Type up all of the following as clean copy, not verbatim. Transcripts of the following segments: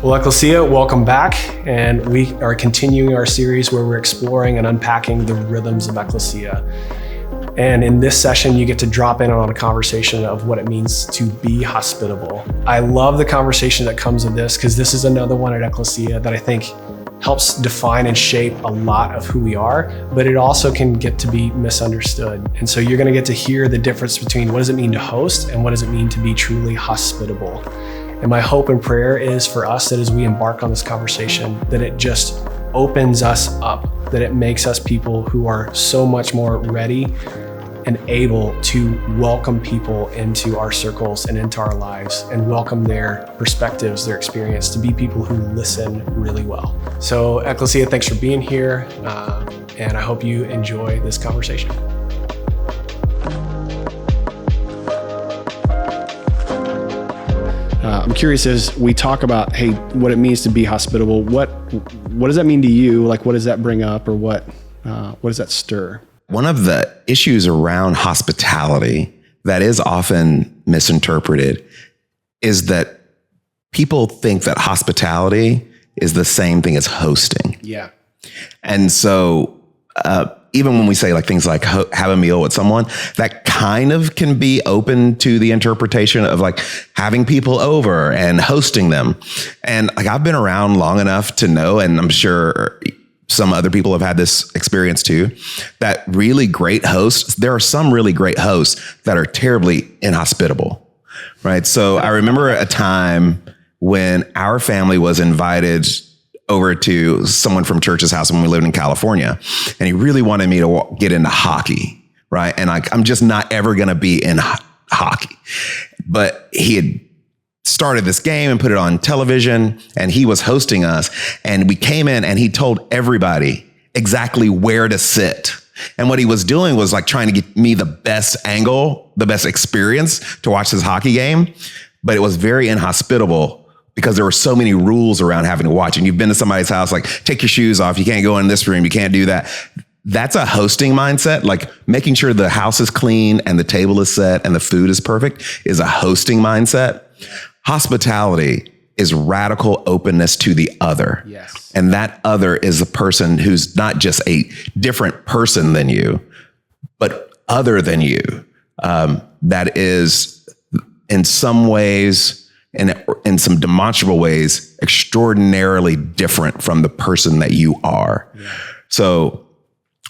Well, Ecclesia, welcome back. And we are continuing our series where we're exploring and unpacking the rhythms of Ecclesia. And in this session, you get to drop in on a conversation of what it means to be hospitable. I love the conversation that comes of this because this is another one at Ecclesia that I think helps define and shape a lot of who we are, but it also can get to be misunderstood. And so you're gonna get to hear the difference between what does it mean to host and what does it mean to be truly hospitable. And my hope and prayer is for us that as we embark on this conversation, that it just opens us up, that it makes us people who are so much more ready and able to welcome people into our circles and into our lives and welcome their perspectives, their experience, to be people who listen really well. So Ecclesia, thanks for being here. And I hope you enjoy this conversation. I'm curious as we talk about, hey, what it means to be hospitable. What does that mean to you? Like, what does that bring up, or what does that stir? One of the issues around hospitality that is often misinterpreted is that people think that hospitality is the same thing as hosting. Yeah. And so even when we say like things like have a meal with someone, that kind of can be open to the interpretation of like having people over and hosting them. And like I've been around long enough to know, and I'm sure some other people have had this experience too, that really great hosts, there are some really great hosts that are terribly inhospitable, right? So I remember a time when our family was invited over to someone from church's house when we lived in California, and he really wanted me to get into hockey, right? And I'm just not ever going to be in hockey. But he had started this game and put it on television, and he was hosting us, and we came in and he told everybody exactly where to sit. And what he was doing was like trying to get me the best angle, the best experience to watch this hockey game. But it was very inhospitable because there were so many rules around having to watch. And you've been to somebody's house, like take your shoes off. You can't go in this room. You can't do that. That's a hosting mindset. Like making sure the house is clean and the table is set and the food is perfect is a hosting mindset. Hospitality is radical openness to the other. Yes. And that other is a person who's not just a different person than you, but other than you. That is in some ways, and in some demonstrable ways, extraordinarily different from the person that you are. Yeah. So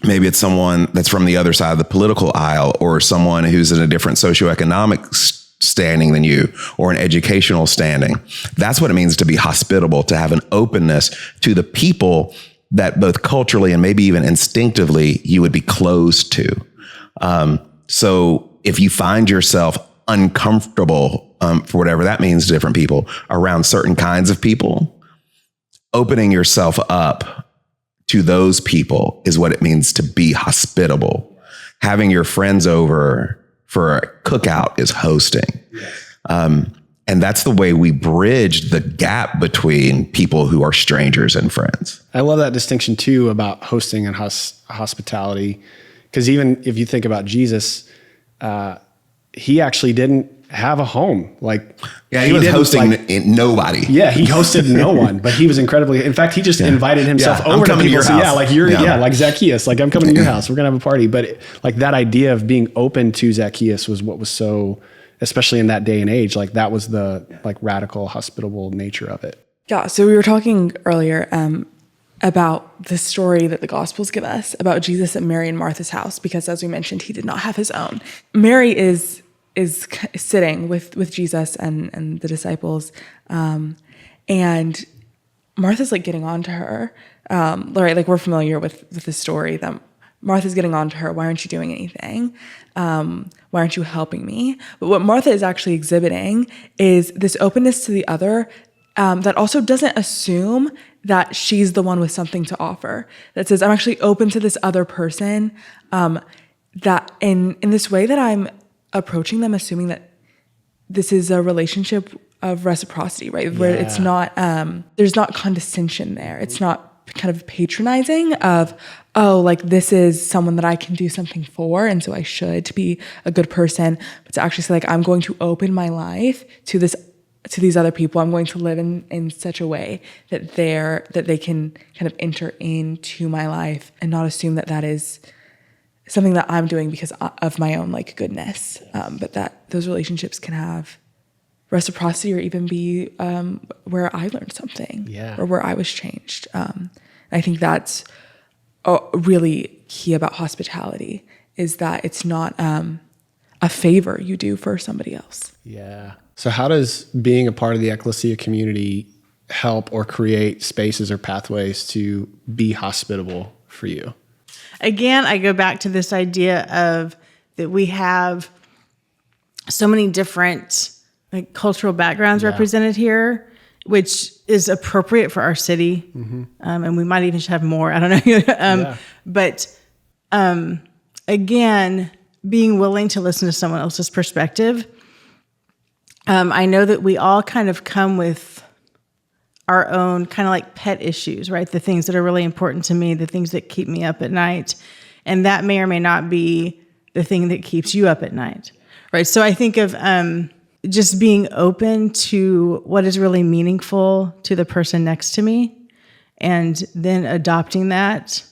maybe it's someone that's from the other side of the political aisle, or someone who's in a different socioeconomic standing than you, or an educational standing. That's what it means to be hospitable, to have an openness to the people that both culturally and maybe even instinctively you would be closed to. So if you find yourself uncomfortable, for whatever that means to different people, around certain kinds of people, opening yourself up to those people is what it means to be hospitable. Having your friends over for a cookout is hosting. And that's the way we bridge the gap between people who are strangers and friends. I love that distinction too about hosting and hospitality, because even if you think about Jesus, he actually didn't have a home. Like, yeah, he was hosting nobody. Yeah, he hosted no one, but he was incredibly, in fact, he just invited himself over to people. To your house. Yeah, like like Zacchaeus, like I'm coming to your house. We're going to have a party. But like that idea of being open to Zacchaeus was what was so, especially in that day and age, like that was the like radical, hospitable nature of it. Yeah. So we were talking earlier about the story that the Gospels give us about Jesus at Mary and Martha's house, because as we mentioned, he did not have his own. Mary is sitting with Jesus and the disciples, and Martha's like getting on to her, right? Like we're familiar with the story that Martha's getting on to her. Why aren't you doing anything? Why aren't you helping me? But what Martha is actually exhibiting is this openness to the other, that also doesn't assume that she's the one with something to offer. That says, I'm actually open to this other person, that in this way that I'm approaching them, assuming that this is a relationship of reciprocity, right? Where it's not, there's not condescension there. It's not kind of patronizing of, oh, like this is someone that I can do something for, and so I should to be a good person. But to actually say, like, I'm going to open my life to to these other people. I'm going to live in such a way that they can kind of enter into my life and not assume that is something that I'm doing because of my own like goodness, but that those relationships can have reciprocity or even be where I learned something or where I was changed. I think that's really key about hospitality, is that it's not a favor you do for somebody else. Yeah. So how does being a part of the Ecclesia community help or create spaces or pathways to be hospitable for you? Again, I go back to this idea of that we have so many different like cultural backgrounds represented here, which is appropriate for our city. And we might even have more, I don't know. But again, being willing to listen to someone else's perspective. I know that we all kind of come with our own kind of like pet issues, right? The things that are really important to me, the things that keep me up at night. And that may or may not be the thing that keeps you up at night, right? So I think of just being open to what is really meaningful to the person next to me, and then adopting that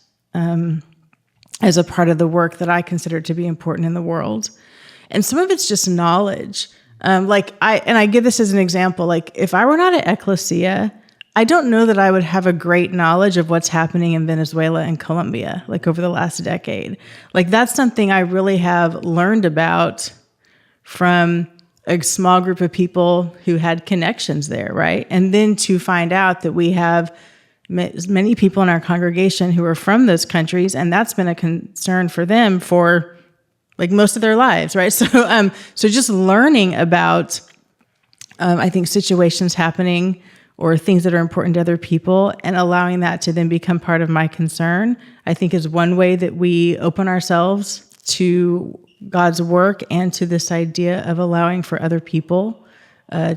as a part of the work that I consider to be important in the world. And some of it's just knowledge. I give this as an example, like if I were not at Ecclesia, I don't know that I would have a great knowledge of what's happening in Venezuela and Colombia, like over the last decade. Like that's something I really have learned about from a small group of people who had connections there, right? And then to find out that we have many people in our congregation who are from those countries, and that's been a concern for them for like most of their lives, right? So just learning about, I think, situations happening or things that are important to other people and allowing that to then become part of my concern, I think is one way that we open ourselves to God's work and to this idea of allowing for other people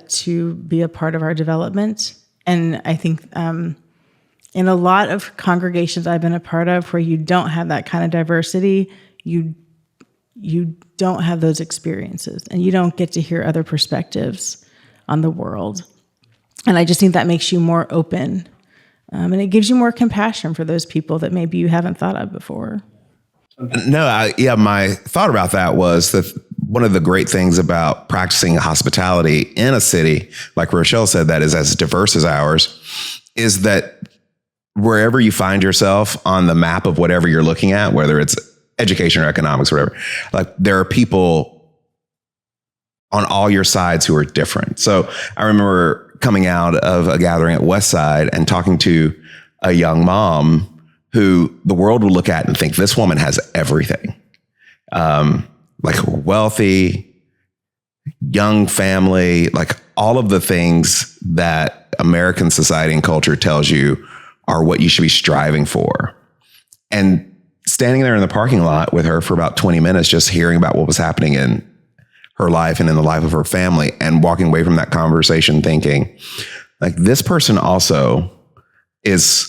to be a part of our development. And I think in a lot of congregations I've been a part of where you don't have that kind of diversity, you don't have those experiences and you don't get to hear other perspectives on the world. And I just think that makes you more open. And it gives you more compassion for those people that maybe you haven't thought of before. No, my thought about that was that one of the great things about practicing hospitality in a city, like Rochelle said, that is as diverse as ours, is that wherever you find yourself on the map of whatever you're looking at, whether it's education or economics, or whatever, like there are people on all your sides who are different. So I remember coming out of a gathering at Westside and talking to a young mom who the world would look at and think, this woman has everything. Like wealthy, young family, like all of the things that American society and culture tells you are what you should be striving for. And standing there in the parking lot with her for about 20 minutes, just hearing about what was happening in her life and in the life of her family, and walking away from that conversation thinking, like, this person also is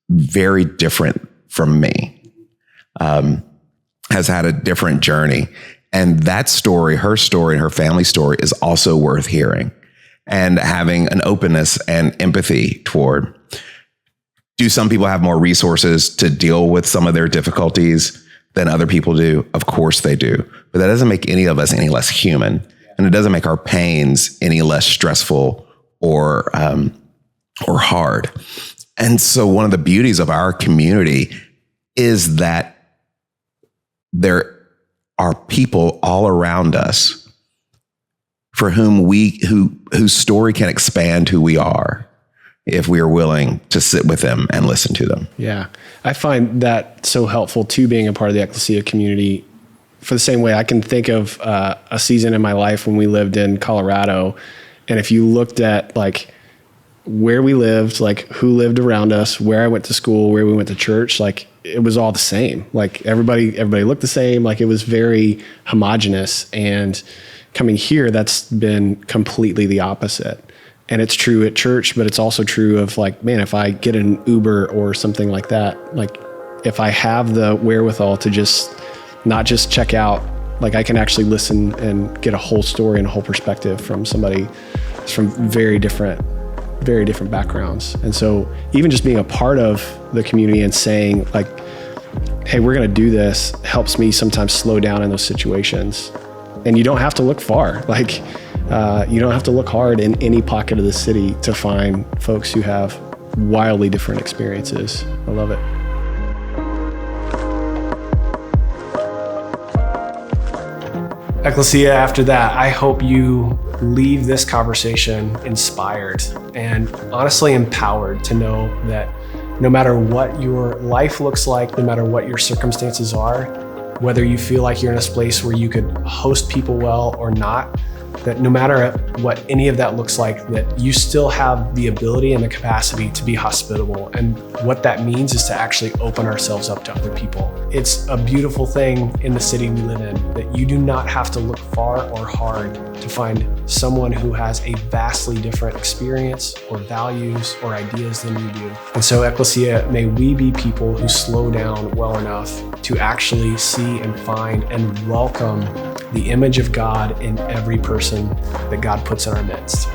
very different from me, has had a different journey. And that story, her story and her family story, is also worth hearing and having an openness and empathy toward. Do some people have more resources to deal with some of their difficulties than other people do? Of course they do. But that doesn't make any of us any less human. And it doesn't make our pains any less stressful or hard. And so one of the beauties of our community is that there are people all around us for whom whose story can expand who we are, if we are willing to sit with them and listen to them. Yeah. I find that so helpful too, being a part of the Ecclesia community, for the same way I can think of a season in my life when we lived in Colorado. And if you looked at like where we lived, like who lived around us, where I went to school, where we went to church, like it was all the same. Like everybody looked the same. Like it was very homogenous. And coming here, that's been completely the opposite. And it's true at church, but it's also true of like, man, if I get an Uber or something like that, like if I have the wherewithal to just not just check out, like I can actually listen and get a whole story and a whole perspective from somebody from very different backgrounds. And so even just being a part of the community and saying like, hey, we're going to do this, helps me sometimes slow down in those situations. And you don't have to look far. Like, you don't have to look hard in any pocket of the city to find folks who have wildly different experiences. I love it. Ecclesia, after that, I hope you leave this conversation inspired and honestly empowered to know that no matter what your life looks like, no matter what your circumstances are, whether you feel like you're in a place where you could host people well or not, that no matter what any of that looks like, that you still have the ability and the capacity to be hospitable. And what that means is to actually open ourselves up to other people. It's a beautiful thing in the city we live in that you do not have to look far or hard to find someone who has a vastly different experience or values or ideas than you do. And so, Ecclesia, may we be people who slow down well enough to actually see and find and welcome the image of God in every person that God puts in our midst.